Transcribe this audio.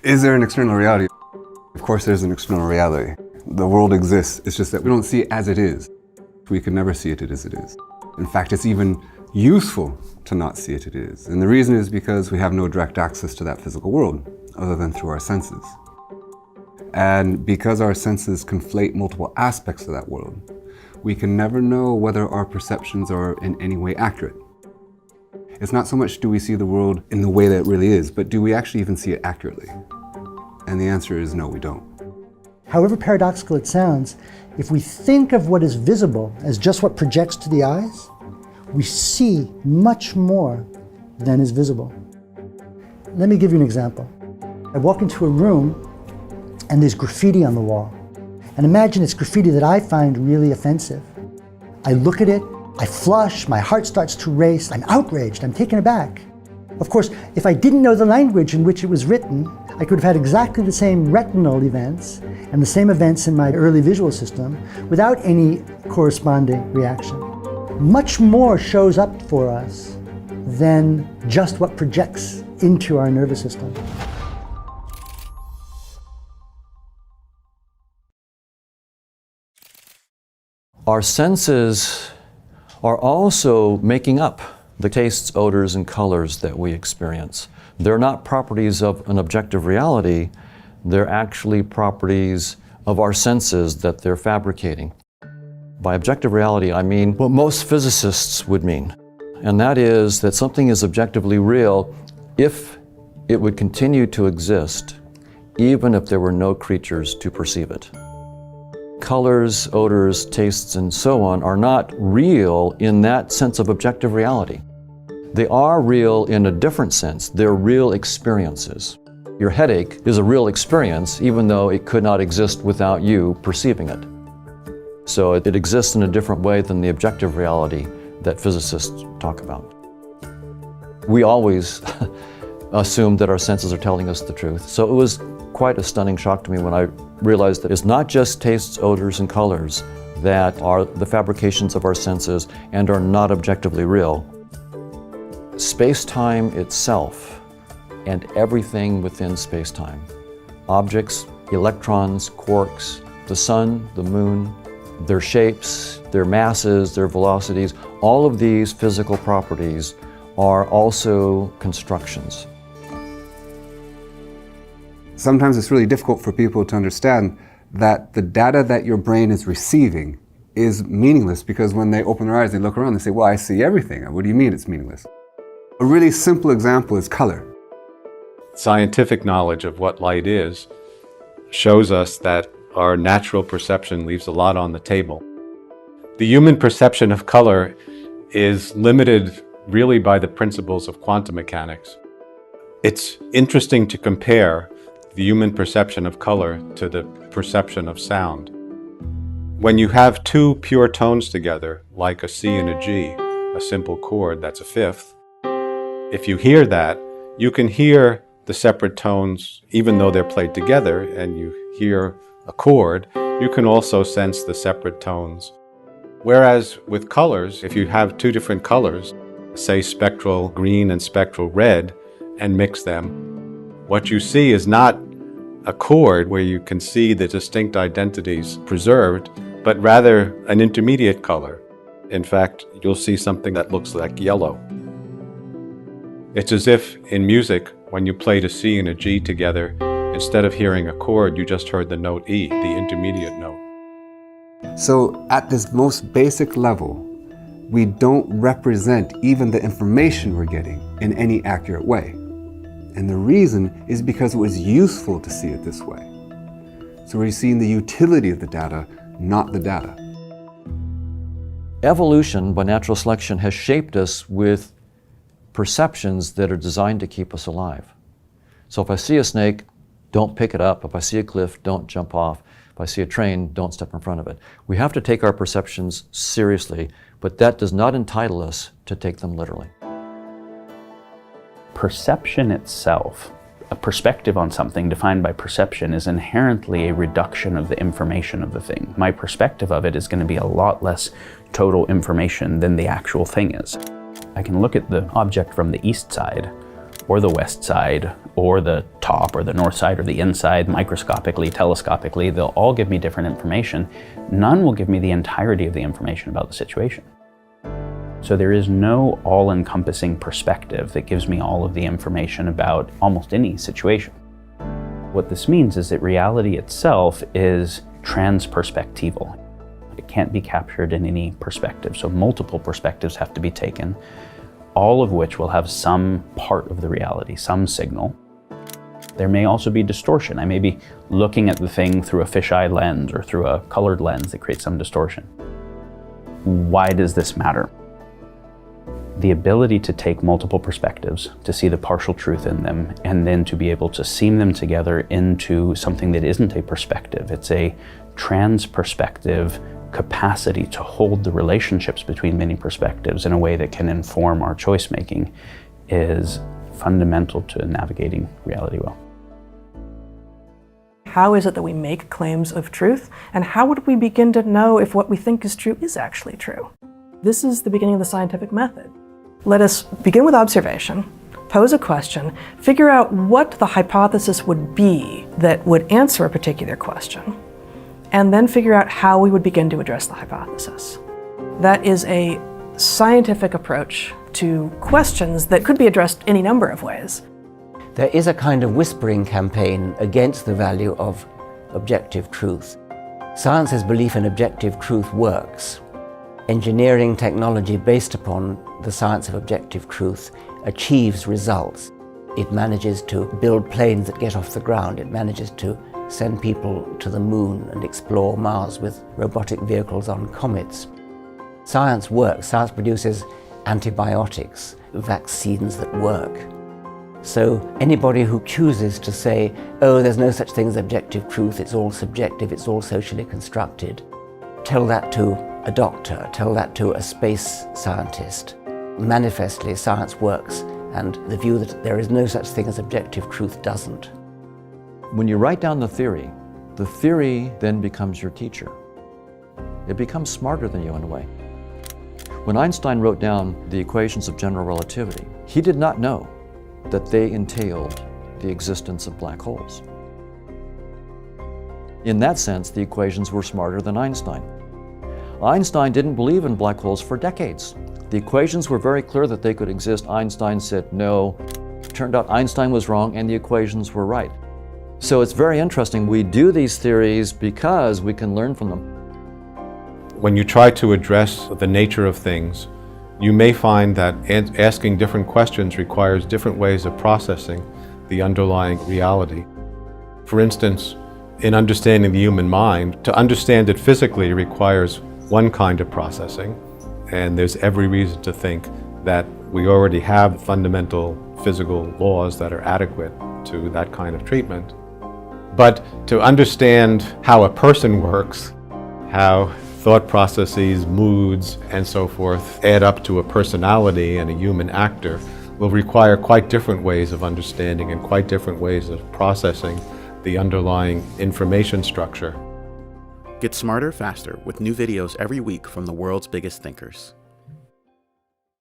Is there an external reality? Of course there's an external reality. The world exists, it's just that we don't see it as it is. We can never see it as it is. In fact, it's even useful to not see it as it is. And the reason is because we have no direct access to that physical world, other than through our senses. And because our senses conflate multiple aspects of that world, we can never know whether our perceptions are in any way accurate. It's not so much do we see the world in the way that it really is, but do we actually even see it accurately? And the answer is no, we don't. However paradoxical it sounds, if we think of what is visible as just what projects to the eyes, we see much more than is visible. Let me give you an example. I walk into a room and there's graffiti on the wall. And imagine it's graffiti that I find really offensive. I look at it, I flush, my heart starts to race, I'm outraged, I'm taken aback. Of course, if I didn't know the language in which it was written, I could have had exactly the same retinal events and the same events in my early visual system without any corresponding reaction. Much more shows up for us than just what projects into our nervous system. Our senses are also making up the tastes, odors, and colors that we experience. They're not properties of an objective reality, they're actually properties of our senses that they're fabricating. By objective reality, I mean what most physicists would mean, and that is that something is objectively real if it would continue to exist, even if there were no creatures to perceive it. Colors, odors, tastes, and so on are not real in that sense of objective reality. They are real in a different sense. They're real experiences. Your headache is a real experience, even though it could not exist without you perceiving it. So it exists in a different way than the objective reality that physicists talk about. We always assume that our senses are telling us the truth. So it was quite a stunning shock to me when I realized that it's not just tastes, odors, and colors that are the fabrications of our senses and are not objectively real. Space-time itself and everything within space-time, objects, electrons, quarks, the sun, the moon, their shapes, their masses, their velocities, all of these physical properties are also constructions. Sometimes it's really difficult for people to understand that the data that your brain is receiving is meaningless, because when they open their eyes, they look around and say, well, I see everything. What do you mean it's meaningless? A really simple example is color. Scientific knowledge of what light is shows us that our natural perception leaves a lot on the table. The human perception of color is limited really by the principles of quantum mechanics. It's interesting to compare the human perception of color to the perception of sound. When you have two pure tones together, like a C and a G, a simple chord that's a fifth, if you hear that, you can hear the separate tones even though they're played together, and you hear a chord, you can also sense the separate tones. Whereas with colors, if you have two different colors, say spectral green and spectral red, and mix them, what you see is not a chord where you can see the distinct identities preserved, but rather an intermediate color. In fact, you'll see something that looks like yellow. It's as if in music, when you played a C and a G together, instead of hearing a chord, you just heard the note E, the intermediate note. So at this most basic level, we don't represent even the information we're getting in any accurate way. And the reason is because it was useful to see it this way. So we're seeing the utility of the data, not the data. Evolution by natural selection has shaped us with perceptions that are designed to keep us alive. So if I see a snake, don't pick it up. If I see a cliff, don't jump off. If I see a train, don't step in front of it. We have to take our perceptions seriously, but that does not entitle us to take them literally. Perception itself, a perspective on something defined by perception, is inherently a reduction of the information of the thing. My perspective of it is going to be a lot less total information than the actual thing is. I can look at the object from the east side, or the west side, or the top, or the north side, or the inside, microscopically, telescopically. They'll all give me different information. None will give me the entirety of the information about the situation. So there is no all-encompassing perspective that gives me all of the information about almost any situation. What this means is that reality itself is transperspectival. It can't be captured in any perspective, so multiple perspectives have to be taken, all of which will have some part of the reality, some signal. There may also be distortion. I may be looking at the thing through a fisheye lens or through a colored lens that creates some distortion. Why does this matter? The ability to take multiple perspectives, to see the partial truth in them, and then to be able to seam them together into something that isn't a perspective. It's a trans-perspective capacity to hold the relationships between many perspectives in a way that can inform our choice making is fundamental to navigating reality well. How is it that we make claims of truth? And how would we begin to know if what we think is true is actually true? This is the beginning of the scientific method. Let us begin with observation, pose a question, figure out what the hypothesis would be that would answer a particular question, and then figure out how we would begin to address the hypothesis. That is a scientific approach to questions that could be addressed any number of ways. There is a kind of whispering campaign against the value of objective truth. Science's belief in objective truth works. Engineering technology based upon the science of objective truth achieves results. It manages to build planes that get off the ground. It manages to send people to the moon and explore Mars with robotic vehicles on comets. Science works. Science produces antibiotics, vaccines that work. So anybody who chooses to say, oh, there's no such thing as objective truth, it's all subjective, it's all socially constructed, tell that to a doctor, tell that to a space scientist. Manifestly, science works, and the view that there is no such thing as objective truth doesn't. When you write down the theory then becomes your teacher. It becomes smarter than you in a way. When Einstein wrote down the equations of general relativity, he did not know that they entailed the existence of black holes. In that sense, the equations were smarter than Einstein. Einstein didn't believe in black holes for decades. The equations were very clear that they could exist. Einstein said no. Turned out Einstein was wrong and the equations were right. So it's very interesting. We do these theories because we can learn from them. When you try to address the nature of things, you may find that asking different questions requires different ways of processing the underlying reality. For instance, in understanding the human mind, to understand it physically requires one kind of processing, and there's every reason to think that we already have fundamental physical laws that are adequate to that kind of treatment. But to understand how a person works, how thought processes, moods, and so forth add up to a personality and a human actor will require quite different ways of understanding and quite different ways of processing the underlying information structure. Get smarter faster with new videos every week from the world's biggest thinkers.